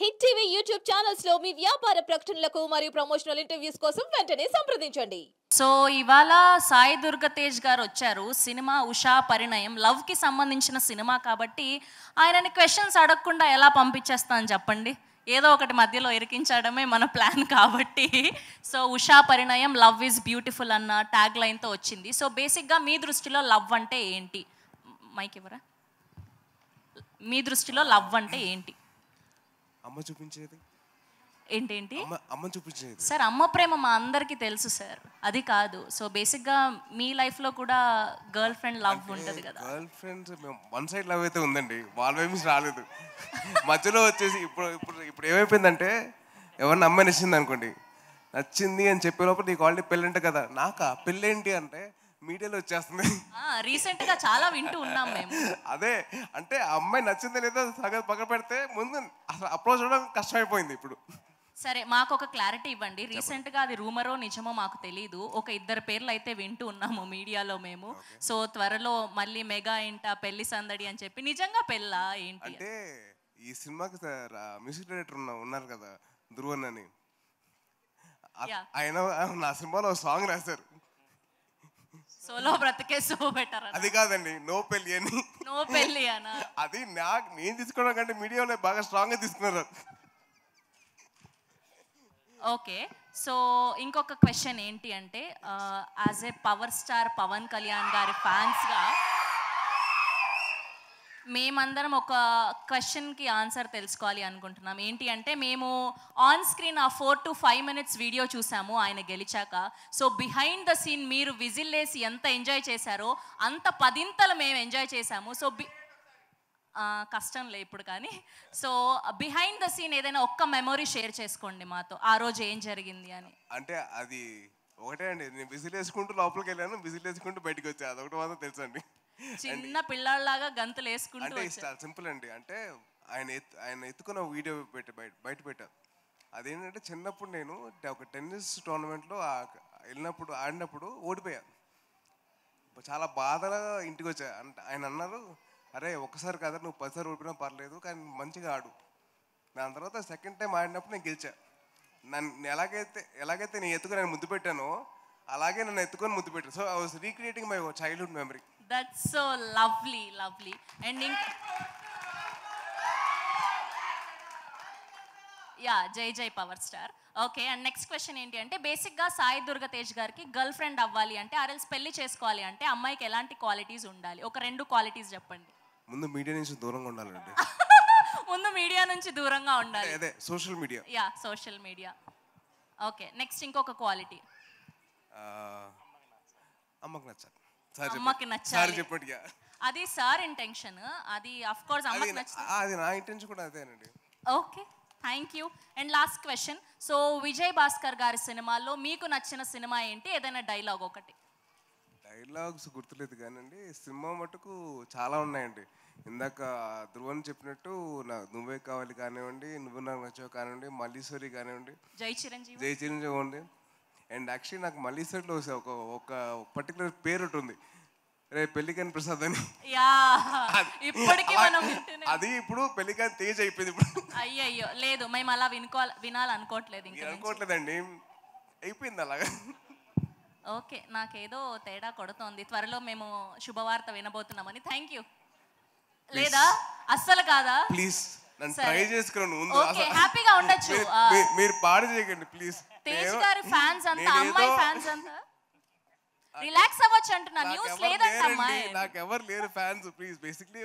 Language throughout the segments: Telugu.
హిట్ టీవీ యూట్యూబ్ ఛానల్స్ లో మీ వ్యాపార ప్రకటనలకు మరియు ప్రమోషనల్ ఇంటర్వ్యూస్ కోసం వెంటనే సంప్రదించండి. సో ఇవాళ సాయి దుర్గతేజ్ గారు వచ్చారు. సినిమా ఉషా పరిణయం లవ్ కి సంబంధించిన సినిమా కాబట్టి ఆయనని క్వశ్చన్స్ అడగకుండా ఎలా పంపించేస్తాను చెప్పండి. ఏదో ఒకటి మధ్యలో ఇరికించడమే మన ప్లాన్ కాబట్టి. So Usha Parinayam love is beautiful అన్న ట్యాగ్ లైన్తో వచ్చింది. సో బేసిక్గా మీ దృష్టిలో లవ్ అంటే ఏంటి? మైక్ ఇవ్వరా? మీ దృష్టిలో లవ్ అంటే ఏంటి? అమ్మ చూపించేది ఏంటేంటి? అమ్మ చూపించేది సార్. అమ్మ ప్రేమ మా అందరికీ తెలుసు సార్, అది కాదు. సో బేసిక్గా మీ లైఫ్లో కూడా గర్ల్ ఫ్రెండ్ లవ్ ఉంటుంది కదా? Girl friends one side love అయితే ఉందండి, వాళ్ళ వైపు రాలేదు. మధ్యలో వచ్చేసి ఇప్పుడు ఏమైపోయిందంటే ఎవరిని అమ్మాయి నచ్చింది అనుకోండి, నచ్చింది అని చెప్పే లోపల నీకు ఆల్రెడీ పెళ్ళంటే కదా, నాకా పెళ్ళేంటి అంటే మీడియాలో వచ్చేస్తుంది. రీసెంట్ గా చాలా వింటూ ఉన్నాం మేము. అదే అంటే ఆ అమ్మాయి నచ్చిందో లేదో సగం పక్కన పెడితే ముందు అసలు అప్రోచ్ అవడం కష్టమైపోయింది ఇప్పుడు. సరే, మాకు ఒక క్లారిటీ ఇవ్వండి. రీసెంట్ గా అది రూమరో నిజమో మాకు తెలీదు, ఒక ఇద్దరు పేర్లు అయితే వింటూ ఉన్నాము మీడియాలో మేము. సో త్వరలో మళ్ళీ మెగా ఇంట పెళ్లి సందడి అని చెప్పి, నిజంగా పెళ్ళా ఏంటి? అంటే ఈ సినిమాకి మ్యూజిక్ డైరెక్టర్ ఉన్నారు కదా ధ్రువన్ అని, ఆయన నా సినిమాలో సాంగ్ రాశారు. సోలో బ్రతికే సో బెటర్. అది కాదండి, నో పెళ్లి అని. నో పెళ్లి అనా? అది నేను తీసుకోవడం కంటే మీడియాలో బాగా స్ట్రాంగ్ గా తీసుకున్నారు. ఓకే, సో ఇంకొక క్వశ్చన్ ఏంటి అంటే, as a power star Pawan Kalyan గారి ఫ్యాన్స్గా మేమందరం ఒక క్వశ్చన్కి ఆన్సర్ తెలుసుకోవాలి అనుకుంటున్నాం. ఏంటి అంటే, మేము ఆన్ స్క్రీన్ ఆ 4 to 5 minutes వీడియో చూసాము ఆయన గెలిచాక. సో బిహైండ్ ద సీన్ మీరు విజిల్ వేసి ఎంత ఎంజాయ్ చేశారో అంత 10 మేము ఎంజాయ్ చేశాము. సో కష్టంలే ఇప్పుడు కానీ. సో బిహైండ్ ద సీన్ ఏదైనా ఒక్క మెమొరీ షేర్ చేసుకోండి మాతో, ఆ రోజు ఏం జరిగింది అని. అంటే అది ఒకటే అండి, నేను విజిల్ వేసుకుంటూ లోపలికి వెళ్ళాను, విజిల్ వేసుకుంటూ బయటకు వచ్చా, అదొకటి మాత్రం తెలుసు అండి. చిన్న పిల్లలాగా గంతులు వేసుకుంటూ. అంటే సింపుల్ అండి, అంటే ఆయన ఎత్తుకున్న వీడియో బయట పెట్టారు. అదేంటంటే చిన్నప్పుడు నేను ఒక టెన్నిస్ టోర్నమెంట్లో వెళ్ళినప్పుడు ఆడినప్పుడు ఓడిపోయాను. చాలా బాధగా ఇంటికి వచ్చా. అంటే ఆయన అన్నారు, అరే ఒక్కసారి కదా నువ్వు 10 సార్లు ఓడిపోయినా పర్లేదు కానీ మంచిగా ఆడు. దాని తర్వాత సెకండ్ టైం ఆడినప్పుడు నేను గెలిచా. నన్ను ఎలాగైతే నేను ఎత్తుకొని నేను ముద్దు పెట్టానో అలాగే నన్ను ఎత్తుకొని ముద్దు పెట్టాను. So I was recreating my childhood memory. That's so lovely. And జై power star. Okay, and next question ఏంటి అంటే, బేసిక్గా సాయి దుర్గతేజ్ గారికి గర్ల్ ఫ్రెండ్ అవ్వాలి అంటే, ఆర్ఎల్స్ పెళ్లి చేసుకోవాలి అంటే అమ్మాయికి ఎలాంటి క్వాలిటీస్ ఉండాలి? ఒక 2 క్వాలిటీస్ చెప్పండి. ముందు మీడియా నుంచి దూరంగా ఉండాలండి. ముందు మీడియా నుంచి దూరంగా ఉండాలి. అదే social media. Social media. Okay, next ఇంకొక క్వాలిటీ. అమ్మకి నచ్చాలి. అమ్మకి నచ్చాలి చెప్పండి. అది సార్ ఇంటెన్షన్, అది ఆఫ్ కోర్స్ అమ్మకి నచ్చాలి. అది నా ఇంటెన్షన్ కూడా అదేనండి. Okay, thank you. And last question, so Vijay Bhaskar గారి సినిమాల్లో మీకు నచ్చిన సినిమా ఏంటి? ఏదైనా డైలాగ్ ఒకటి. డైలాగ్స్ గుర్తులేదు కానండి, సినిమా మటుకు చాలా ఉన్నాయండి. ఇందాక ధ్రువన్ చెప్పినట్టు నువ్వే కావాలి కానివ్వండి, నువ్వు నాకు నచ్చావు కానివ్వండి, మల్లీశ్వరి కానివ్వండి, జై చిరంజీవి ఉంది. అండ్ యాక్చువల్లీ నాకు మల్లీశ్వరిలో ఒక పర్టికులర్ పేరు ఉంటుంది, రే పెళ్లికాని ప్రసాద్ అని. అది ఇప్పుడు పెళ్లికాని తేజ్ అయిపోయింది ఇప్పుడు. అయ్యయ్యో లేదు, మేము అలా వినాలనుకోవట్లేదు. అనుకోవట్లేదండి, అయిపోయింది అలాగా. ఓకే, నాకేదో తేడా కొడుతోంది. త్వరలో మేము శుభవార్త వినబోతున్నామని. Thank you. లేదా అస్సలు కాదా? ప్లీజ్ నన్ను ట్రై చేసుకున్నాను ముందు. ఓకే, హ్యాపీగా ఉండొచ్చు. మీరు పాడు చేయకండి ప్లీజ్. తేజ్ గారి ఫ్యాన్స్ అంతా, అమ్మాయి ఫ్యాన్స్ అంతా రిలాక్స్ అవ్వచ్చు అంటున్నా. న్యూస్ లేదంట అమ్మాయి. నాకు ఎవరు లేరు fans, please basically.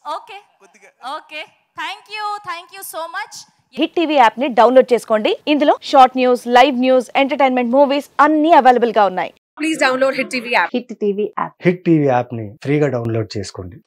Okay, thank you so much. Hit TV app ని డౌన్లోడ్ చేసుకోండి. ఇందులో short news, live news, entertainment movies అన్ని అవైలబుల్ గా ఉన్నాయి. Please download hit TV app. Hit TV app ని ఫ్రీగా డౌన్లోడ్ చేసుకోండి.